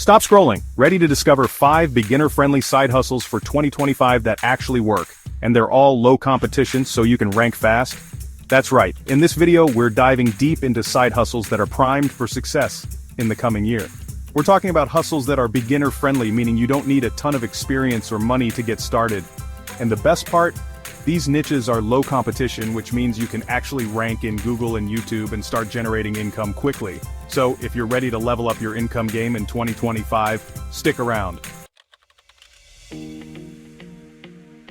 Stop scrolling. Ready to discover 5 beginner-friendly side hustles for 2025 that actually work, and they're all low competition so you can rank fast? That's right, in this video we're diving deep into side hustles that are primed for success in the coming year. We're talking about hustles that are beginner-friendly, meaning you don't need a ton of experience or money to get started. And the best part? These niches are low competition, which means you can actually rank in Google and YouTube and start generating income quickly. So, if you're ready to level up your income game in 2025, stick around.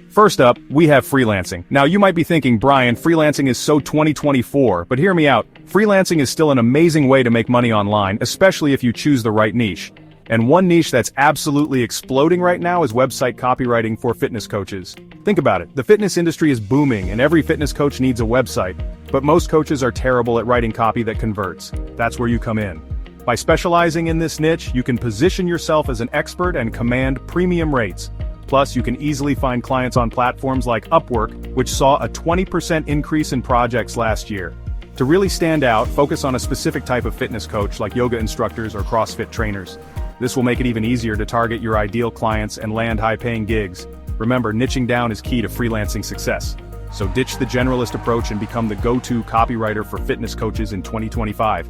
First up, we have freelancing. Now you might be thinking, Brian, freelancing is so 2024, but hear me out. Freelancing is still an amazing way to make money online, especially if you choose the right niche. And one niche that's absolutely exploding right now is website copywriting for fitness coaches. Think about it, the fitness industry is booming and every fitness coach needs a website, but most coaches are terrible at writing copy that converts. That's where you come in. By specializing in this niche, you can position yourself as an expert and command premium rates. Plus, you can easily find clients on platforms like Upwork, which saw a 20% increase in projects last year. To really stand out, focus on a specific type of fitness coach like yoga instructors or CrossFit trainers. This will make it even easier to target your ideal clients and land high-paying gigs. Remember, niching down is key to freelancing success. So ditch the generalist approach and become the go-to copywriter for fitness coaches in 2025.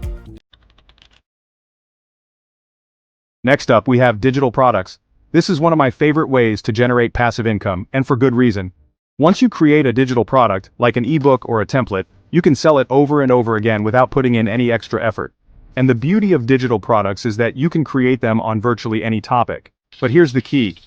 Next up, we have digital products. This is one of my favorite ways to generate passive income, and for good reason. Once you create a digital product, like an ebook or a template, you can sell it over and over again without putting in any extra effort. And the beauty of digital products is that you can create them on virtually any topic. But here's the key.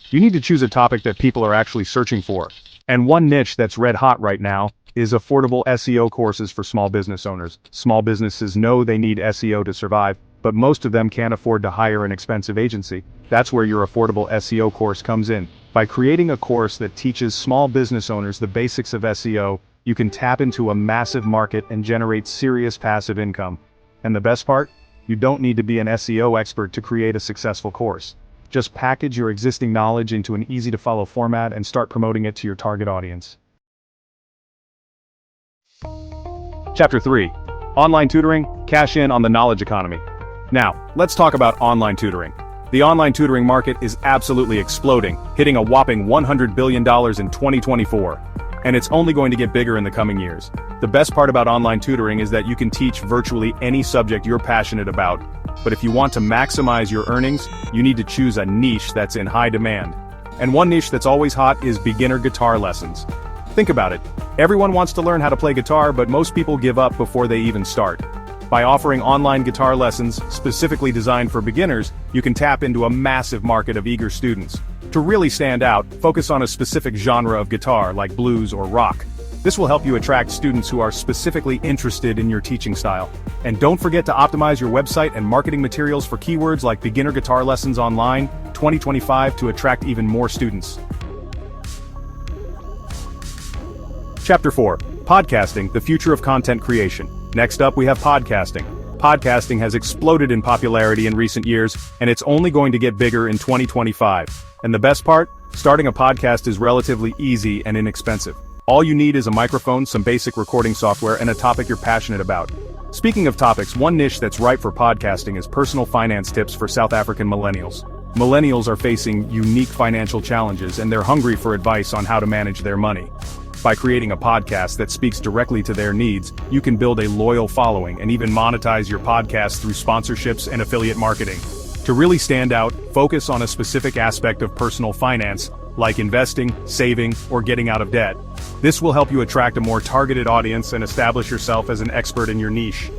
You need to choose a topic that people are actually searching for. And one niche that's red hot right now is affordable SEO courses for small business owners. Small businesses know they need SEO to survive, but most of them can't afford to hire an expensive agency. That's where your affordable SEO course comes in. By creating a course that teaches small business owners the basics of SEO, you can tap into a massive market and generate serious passive income. And the best part? You don't need to be an SEO expert to create a successful course. Just package your existing knowledge into an easy-to-follow format and start promoting it to your target audience. Chapter 3. Online tutoring, cash in on the knowledge economy. Now, let's talk about online tutoring. The online tutoring market is absolutely exploding, hitting a whopping $100 billion in 2024. And it's only going to get bigger in the coming years. The best part about online tutoring is that you can teach virtually any subject you're passionate about. But if you want to maximize your earnings, you need to choose a niche that's in high demand. And one niche that's always hot is beginner guitar lessons. Think about it. Everyone wants to learn how to play guitar, but most people give up before they even start. By offering online guitar lessons specifically designed for beginners, you can tap into a massive market of eager students. To really stand out, focus on a specific genre of guitar like blues or rock. This will help you attract students who are specifically interested in your teaching style. And don't forget to optimize your website and marketing materials for keywords like beginner guitar lessons online 2025 to attract even more students. Chapter 4. Podcasting, the future of content creation. Next up, we have podcasting. Podcasting has exploded in popularity in recent years, and it's only going to get bigger in 2025. And the best part? Starting a podcast is relatively easy and inexpensive. All you need is a microphone, some basic recording software, and a topic you're passionate about. Speaking of topics, one niche that's ripe for podcasting is personal finance tips for South African millennials. Millennials are facing unique financial challenges, and they're hungry for advice on how to manage their money. By creating a podcast that speaks directly to their needs, you can build a loyal following and even monetize your podcast through sponsorships and affiliate marketing. To really stand out, focus on a specific aspect of personal finance, like investing, saving, or getting out of debt. This will help you attract a more targeted audience and establish yourself as an expert in your niche.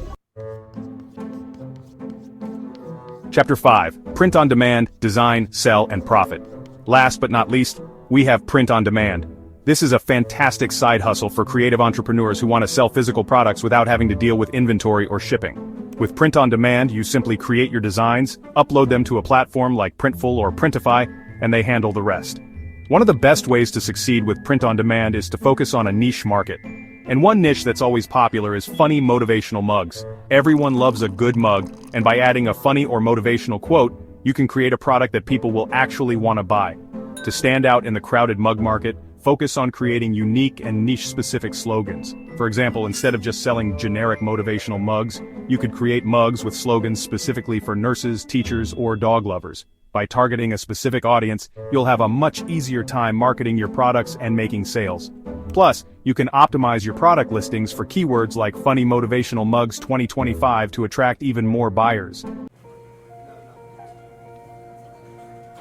Chapter 5. Print on demand, design, sell, and profit. Last but not least, we have print on demand. This is a fantastic side hustle for creative entrepreneurs who want to sell physical products without having to deal with inventory or shipping. With print on demand, you simply create your designs, upload them to a platform like Printful or Printify, and they handle the rest. One of the best ways to succeed with print on demand is to focus on a niche market. And one niche that's always popular is funny motivational mugs. Everyone loves a good mug, and by adding a funny or motivational quote, you can create a product that people will actually want to buy. To stand out in the crowded mug market, Focus on creating unique and niche-specific slogans. For example, instead of just selling generic motivational mugs, you could create mugs with slogans specifically for nurses, teachers, or dog lovers. By targeting a specific audience, you'll have a much easier time marketing your products and making sales. Plus, you can optimize your product listings for keywords like Funny Motivational Mugs 2025 to attract even more buyers.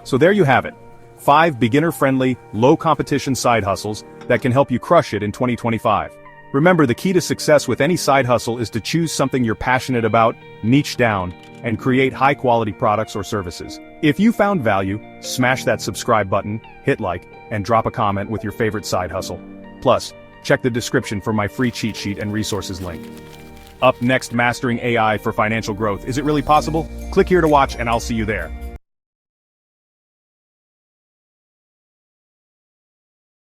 So there you have it. 5 beginner-friendly, low-competition side hustles that can help you crush it in 2025. Remember, the key to success with any side hustle is to choose something you're passionate about, niche down, and create high-quality products or services. If you found value, smash that subscribe button, hit like, and drop a comment with your favorite side hustle. Plus, check the description for my free cheat sheet and resources link. Up next, mastering AI for financial growth. Is it really possible? Click here to watch, and I'll see you there.